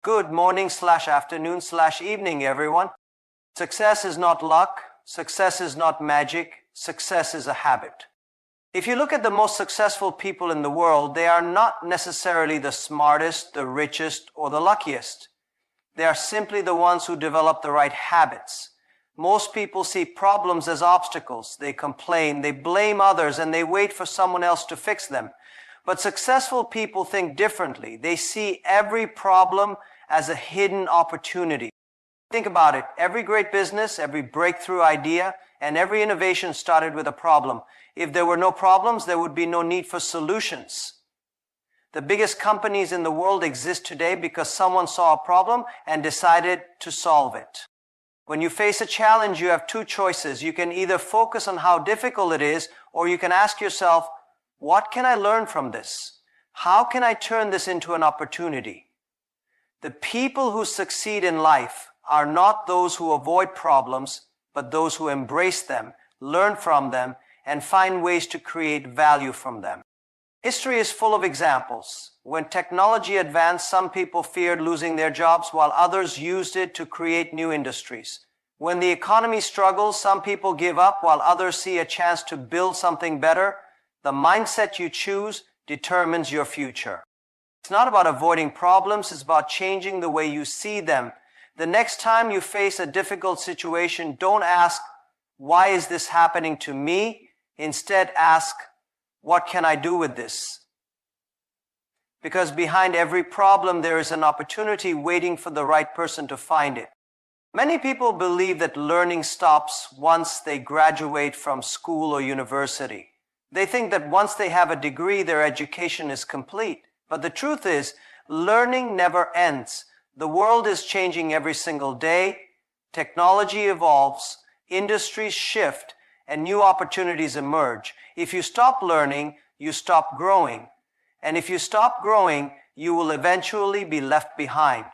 Good morning/afternoon/evening, everyone. Success is not luck. Success is not magic. Success is a habit. If you look at the most successful people in the world, they are not necessarily the smartest, the richest, or the luckiest. They are simply the ones who develop the right habits. Most people see problems as obstacles. They complain, they blame others, and they wait for someone else to fix them. But successful people think differently. They see every problem as a hidden opportunity. Think about it. Every great business, every breakthrough idea, and every innovation started with a problem. If there were no problems, there would be no need for solutions. The biggest companies in the world exist today because someone saw a problem and decided to solve it. When you face a challenge, you have two choices. You can either focus on how difficult it is, or you can ask yourself, what can I learn from this? How can I turn this into an opportunity? The people who succeed in life are not those who avoid problems, but those who embrace them, learn from them, and find ways to create value from them. History is full of examples. When technology advanced, some people feared losing their jobs while others used it to create new industries. When the economy struggles, some people give up while others see a chance to build something better. The mindset you choose determines your future. It's not about avoiding problems, it's about changing the way you see them. The next time you face a difficult situation, don't ask, why is this happening to me? Instead, ask, what can I do with this? Because behind every problem, there is an opportunity waiting for the right person to find it. Many people believe that learning stops once they graduate from school or university. They think that once they have a degree, their education is complete. But the truth is, learning never ends. The world is changing every single day. Technology evolves, industries shift, and new opportunities emerge. If you stop learning, you stop growing. And if you stop growing, you will eventually be left behind.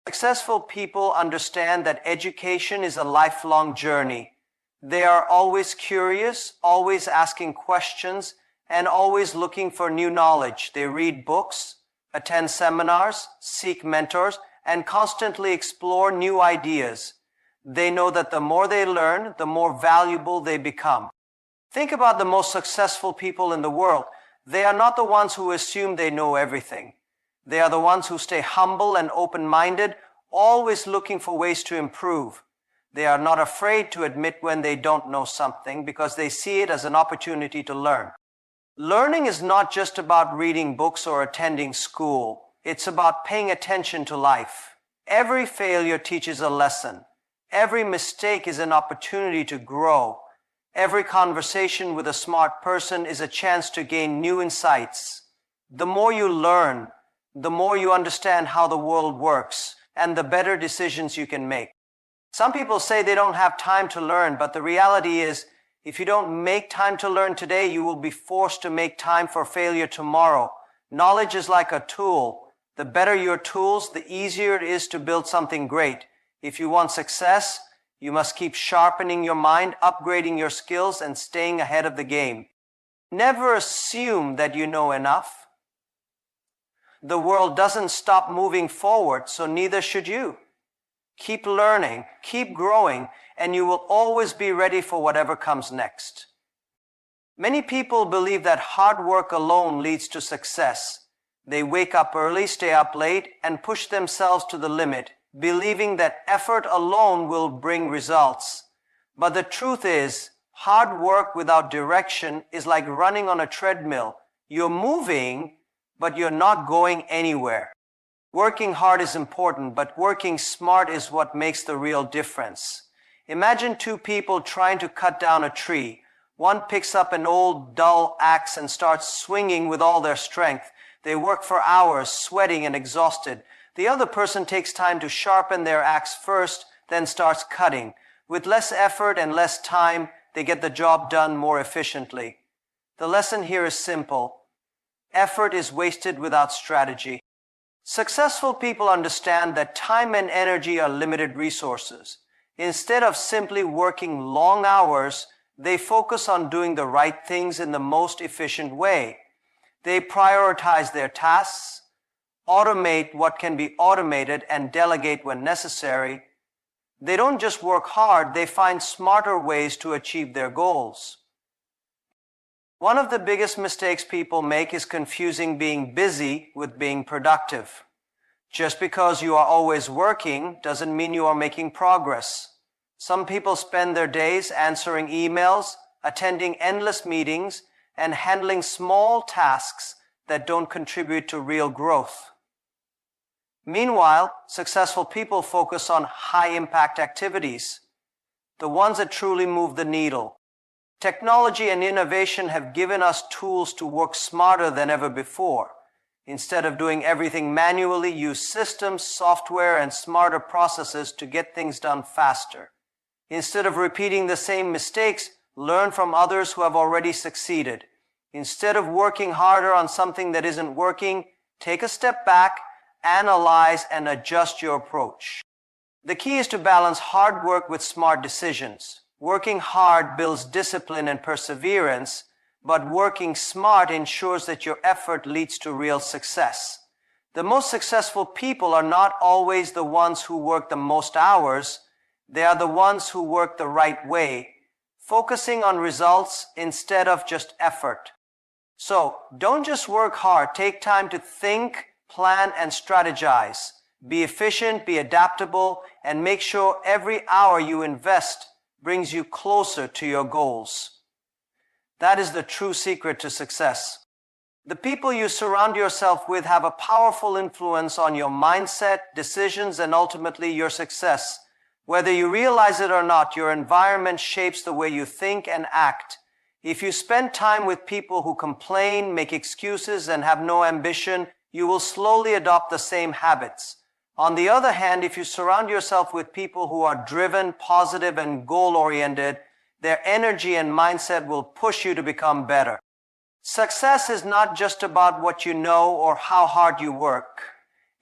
Successful people understand that education is a lifelong journey. They are always curious, always asking questions, and always looking for new knowledge. They read books, attend seminars, seek mentors, and constantly explore new ideas. They know that the more they learn, the more valuable they become. Think about the most successful people in the world. They are not the ones who assume they know everything. They are the ones who stay humble and open-minded, always looking for ways to improve. They are not afraid to admit when they don't know something because they see it as an opportunity to learn. Learning is not just about reading books or attending school. It's about paying attention to life. Every failure teaches a lesson. Every mistake is an opportunity to grow. Every conversation with a smart person is a chance to gain new insights. The more you learn, the more you understand how the world works, and the better decisions you can make. Some people say they don't have time to learn, but the reality is, if you don't make time to learn today, you will be forced to make time for failure tomorrow. Knowledge is like a tool. The better your tools, the easier it is to build something great. If you want success, you must keep sharpening your mind, upgrading your skills, and staying ahead of the game. Never assume that you know enough. The world doesn't stop moving forward, so neither should you. Keep learning, keep growing, and you will always be ready for whatever comes next. Many people believe that hard work alone leads to success. They wake up early, stay up late, and push themselves to the limit, believing that effort alone will bring results. But the truth is, hard work without direction is like running on a treadmill. You're moving, but you're not going anywhere. Working hard is important, but working smart is what makes the real difference. Imagine two people trying to cut down a tree. One picks up an old, dull axe and starts swinging with all their strength. They work for hours, sweating and exhausted. The other person takes time to sharpen their axe first, then starts cutting. With less effort and less time, they get the job done more efficiently. The lesson here is simple. Effort is wasted without strategy. Successful people understand that time and energy are limited resources. Instead of simply working long hours, they focus on doing the right things in the most efficient way. They prioritize their tasks, automate what can be automated, and delegate when necessary, they don't just work hard, they find smarter ways to achieve their goals. One of the biggest mistakes people make is confusing being busy with being productive. Just because you are always working doesn't mean you are making progress. Some people spend their days answering emails, attending endless meetings, and handling small tasks that don't contribute to real growth. Meanwhile, successful people focus on high-impact activities, the ones that truly move the needle. Technology and innovation have given us tools to work smarter than ever before. Instead of doing everything manually, use systems, software, and smarter processes to get things done faster. Instead of repeating the same mistakes, learn from others who have already succeeded. Instead of working harder on something that isn't working, take a step back, analyze, and adjust your approach. The key is to balance hard work with smart decisions. Working hard builds discipline and perseverance, but working smart ensures that your effort leads to real success. The most successful people are not always the ones who work the most hours. They are the ones who work the right way, focusing on results instead of just effort. So, don't just work hard. Take time to think, plan, and strategize. Be efficient, be adaptable, and make sure every hour you invest brings you closer to your goals. That is the true secret to success. The people you surround yourself with have a powerful influence on your mindset, decisions, and ultimately your success. Whether you realize it or not, your environment shapes the way you think and act. If you spend time with people who complain, make excuses, and have no ambition, you will slowly adopt the same habits. On the other hand, if you surround yourself with people who are driven, positive, and goal-oriented, their energy and mindset will push you to become better. Success is not just about what you know or how hard you work.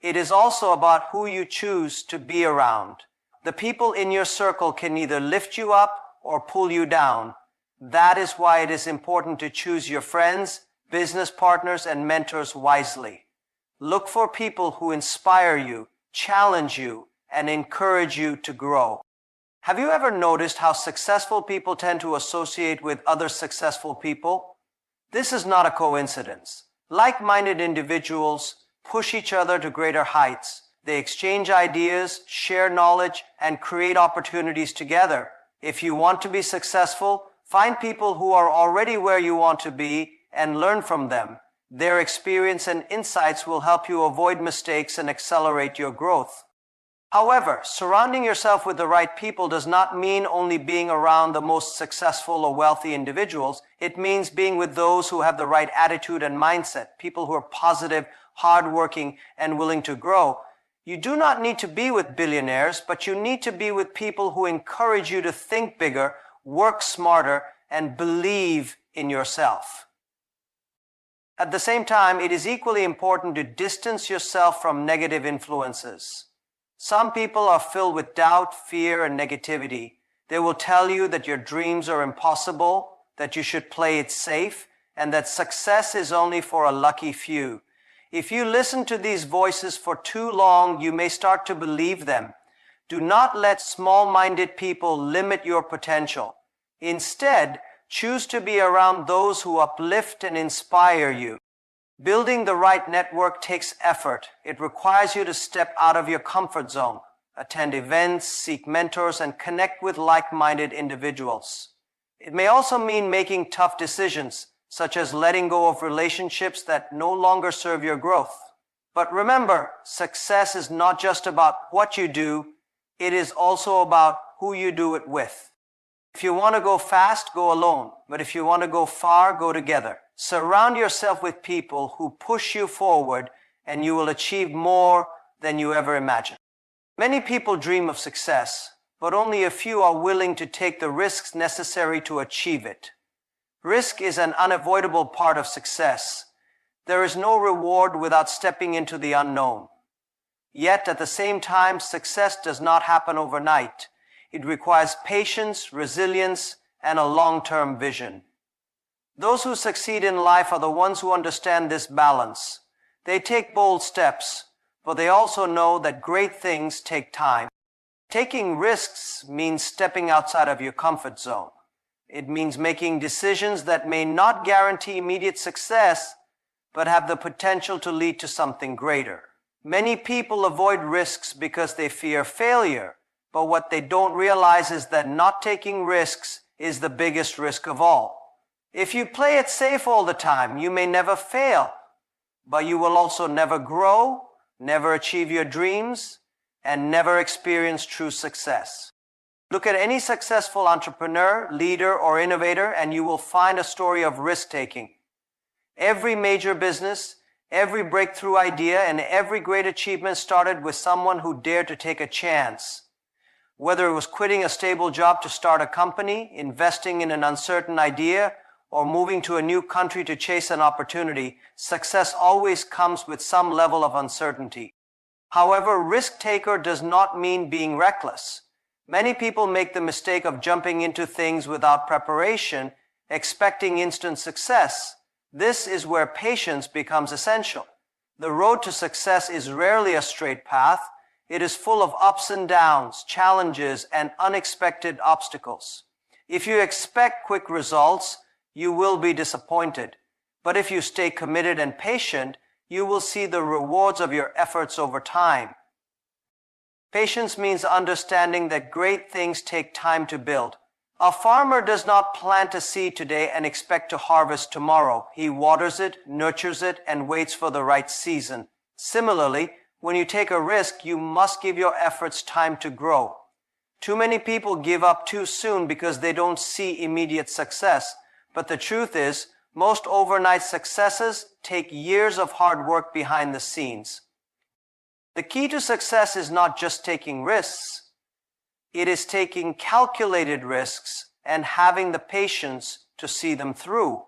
It is also about who you choose to be around. The people in your circle can either lift you up or pull you down. That is why it is important to choose your friends, business partners, and mentors wisely. Look for people who inspire you, challenge you, and encourage you to grow. Have you ever noticed how successful people tend to associate with other successful people? This is not a coincidence. Like-minded individuals push each other to greater heights. They exchange ideas, share knowledge, and create opportunities together. If you want to be successful, find people who are already where you want to be and learn from them. Their experience and insights will help you avoid mistakes and accelerate your growth. However, surrounding yourself with the right people does not mean only being around the most successful or wealthy individuals. It means being with those who have the right attitude and mindset, people who are positive, hardworking, and willing to grow. You do not need to be with billionaires, but you need to be with people who encourage you to think bigger, work smarter, and believe in yourself. At the same time, it is equally important to distance yourself from negative influences. Some people are filled with doubt, fear, and negativity. They will tell you that your dreams are impossible, that you should play it safe, and that success is only for a lucky few. If you listen to these voices for too long, you may start to believe them. Do not let small-minded people limit your potential. Instead, choose to be around those who uplift and inspire you. Building the right network takes effort. It requires you to step out of your comfort zone, attend events, seek mentors, and connect with like-minded individuals. It may also mean making tough decisions, such as letting go of relationships that no longer serve your growth. But remember, success is not just about what you do, it is also about who you do it with. If you want to go fast, go alone. But if you want to go far, go together. Surround yourself with people who push you forward, and you will achieve more than you ever imagined. Many people dream of success, but only a few are willing to take the risks necessary to achieve it. Risk is an unavoidable part of success. There is no reward without stepping into the unknown. Yet, at the same time, success does not happen overnight. It requires patience, resilience, and a long-term vision. Those who succeed in life are the ones who understand this balance. They take bold steps, but they also know that great things take time. Taking risks means stepping outside of your comfort zone. It means making decisions that may not guarantee immediate success, but have the potential to lead to something greater. Many people avoid risks because they fear failure, but what they don't realize is that not taking risks is the biggest risk of all. If you play it safe all the time, you may never fail, but you will also never grow, never achieve your dreams, and never experience true success. Look at any successful entrepreneur, leader, or innovator, and you will find a story of risk-taking. Every major business, every breakthrough idea, and every great achievement started with someone who dared to take a chance. Whether it was quitting a stable job to start a company, investing in an uncertain idea, or moving to a new country to chase an opportunity, success always comes with some level of uncertainty. However, risk-taker does not mean being reckless. Many people make the mistake of jumping into things without preparation, expecting instant success. This is where patience becomes essential. The road to success is rarely a straight path. It is full of ups and downs, challenges, and unexpected obstacles. If you expect quick results, you will be disappointed. But if you stay committed and patient, you will see the rewards of your efforts over time. Patience means understanding that great things take time to build. A farmer does not plant a seed today and expect to harvest tomorrow. He waters it, nurtures it, and waits for the right season. Similarly, when you take a risk, you must give your efforts time to grow. Too many people give up too soon because they don't see immediate success. But the truth is, most overnight successes take years of hard work behind the scenes. The key to success is not just taking risks. It is taking calculated risks and having the patience to see them through.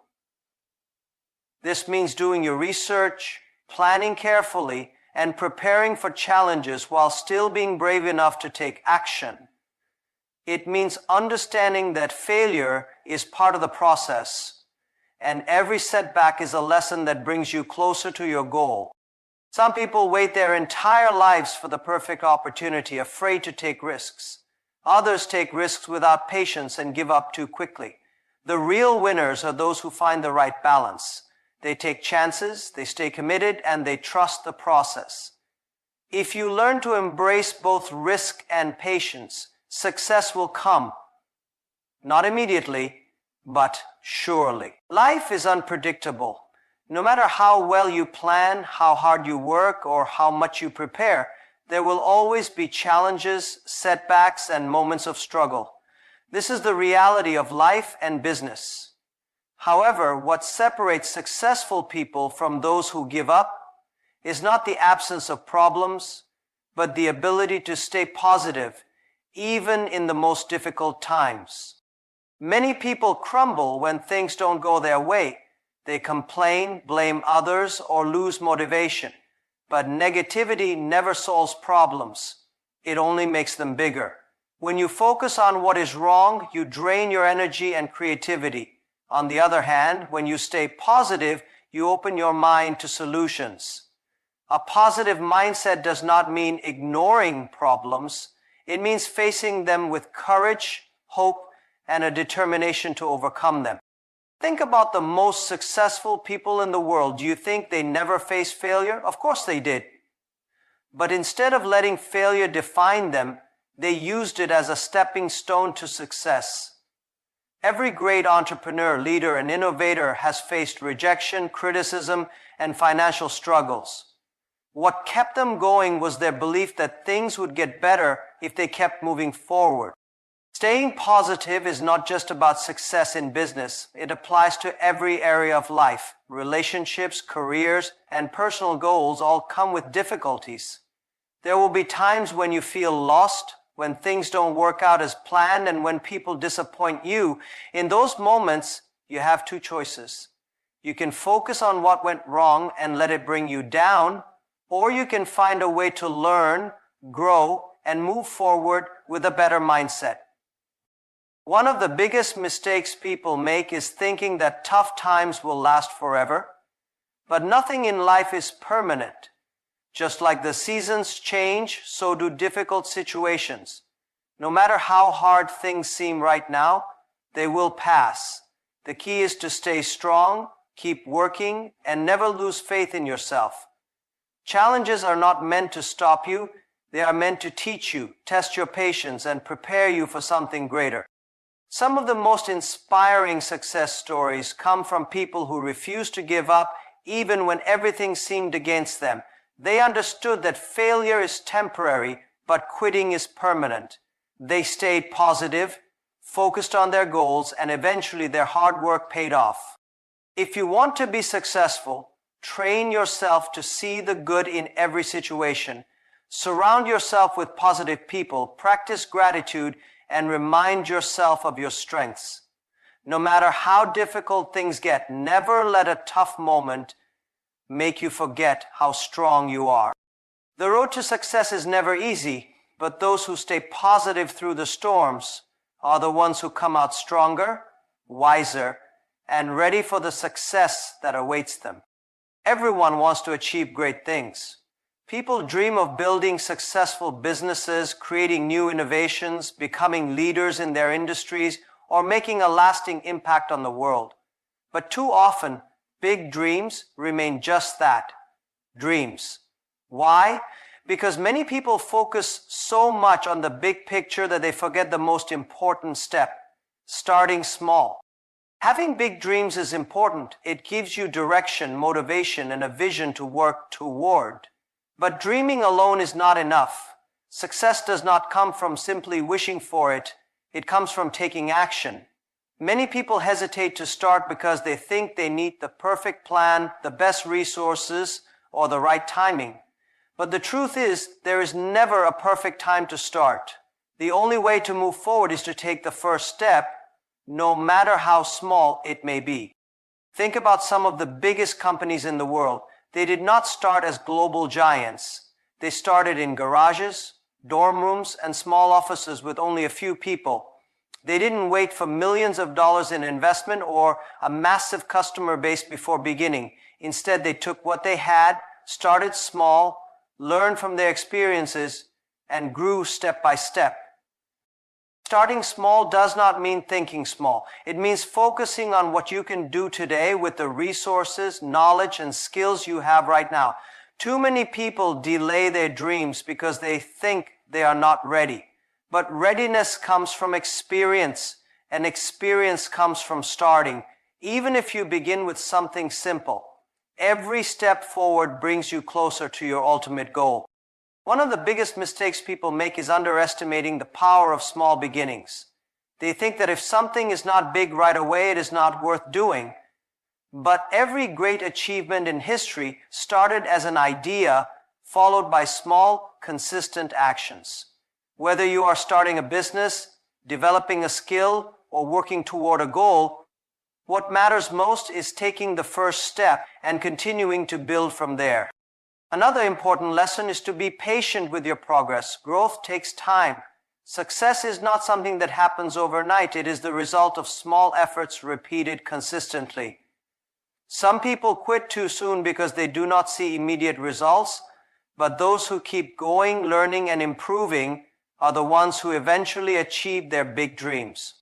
This means doing your research, planning carefully, and preparing for challenges while still being brave enough to take action. It means understanding that failure is part of the process, and every setback is a lesson that brings you closer to your goal. Some people wait their entire lives for the perfect opportunity, afraid to take risks. Others take risks without patience and give up too quickly. The real winners are those who find the right balance. They take chances, they stay committed, and they trust the process. If you learn to embrace both risk and patience, success will come. Not immediately, but surely. Life is unpredictable. No matter how well you plan, how hard you work, or how much you prepare, there will always be challenges, setbacks, and moments of struggle. This is the reality of life and business. However, what separates successful people from those who give up is not the absence of problems, but the ability to stay positive, even in the most difficult times. Many people crumble when things don't go their way. They complain, blame others, or lose motivation. But negativity never solves problems. It only makes them bigger. When you focus on what is wrong, you drain your energy and creativity. On the other hand, when you stay positive, you open your mind to solutions. A positive mindset does not mean ignoring problems. It means facing them with courage, hope, and a determination to overcome them. Think about the most successful people in the world. Do you think they never faced failure? Of course they did. But instead of letting failure define them, they used it as a stepping stone to success. Every great entrepreneur, leader, and innovator has faced rejection, criticism, and financial struggles. What kept them going was their belief that things would get better if they kept moving forward. Staying positive is not just about success in business. It applies to every area of life. Relationships, careers, and personal goals all come with difficulties. There will be times when you feel lost, when things don't work out as planned, and when people disappoint you. In those moments, you have two choices. You can focus on what went wrong and let it bring you down, or you can find a way to learn, grow, and move forward with a better mindset. One of the biggest mistakes people make is thinking that tough times will last forever. But nothing in life is permanent. Just like the seasons change, so do difficult situations. No matter how hard things seem right now, they will pass. The key is to stay strong, keep working, and never lose faith in yourself. Challenges are not meant to stop you. They are meant to teach you, test your patience, and prepare you for something greater. Some of the most inspiring success stories come from people who refused to give up even when everything seemed against them. They understood that failure is temporary, but quitting is permanent. They stayed positive, focused on their goals, and eventually their hard work paid off. If you want to be successful, train yourself to see the good in every situation. Surround yourself with positive people, practice gratitude, and remind yourself of your strengths. No matter how difficult things get, never let a tough moment make you forget how strong you are. The road to success is never easy, but those who stay positive through the storms are the ones who come out stronger, wiser, and ready for the success that awaits them. Everyone wants to achieve great things. People dream of building successful businesses, creating new innovations, becoming leaders in their industries, or making a lasting impact on the world. But too often, big dreams remain just that, dreams. Why? Because many people focus so much on the big picture that they forget the most important step, starting small. Having big dreams is important. It gives you direction, motivation, and a vision to work toward. But dreaming alone is not enough. Success does not come from simply wishing for it. It comes from taking action. Many people hesitate to start because they think they need the perfect plan, the best resources, or the right timing. But the truth is, there is never a perfect time to start. The only way to move forward is to take the first step, no matter how small it may be. Think about some of the biggest companies in the world. They did not start as global giants. They started in garages, dorm rooms, and small offices with only a few people. They didn't wait for millions of dollars in investment or a massive customer base before beginning. Instead, they took what they had, started small, learned from their experiences, and grew step by step. Starting small does not mean thinking small. It means focusing on what you can do today with the resources, knowledge, and skills you have right now. Too many people delay their dreams because they think they are not ready. But readiness comes from experience, and experience comes from starting. Even if you begin with something simple, every step forward brings you closer to your ultimate goal. One of the biggest mistakes people make is underestimating the power of small beginnings. They think that if something is not big right away, it is not worth doing. But every great achievement in history started as an idea, followed by small, consistent actions. Whether you are starting a business, developing a skill, or working toward a goal, what matters most is taking the first step and continuing to build from there. Another important lesson is to be patient with your progress. Growth takes time. Success is not something that happens overnight. It is the result of small efforts repeated consistently. Some people quit too soon because they do not see immediate results, but those who keep going, learning, and improving are the ones who eventually achieve their big dreams.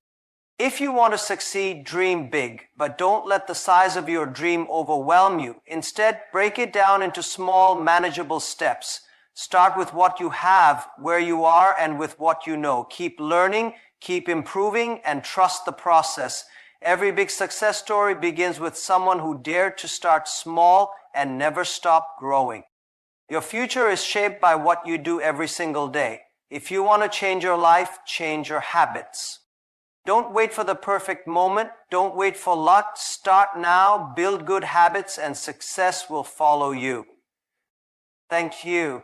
If you want to succeed, dream big, but don't let the size of your dream overwhelm you. Instead, break it down into small, manageable steps. Start with what you have, where you are, and with what you know. Keep learning, keep improving, and trust the process. Every big success story begins with someone who dared to start small and never stopped growing. Your future is shaped by what you do every single day. If you want to change your life, change your habits. Don't wait for the perfect moment. Don't wait for luck. Start now, build good habits, and success will follow you. Thank you.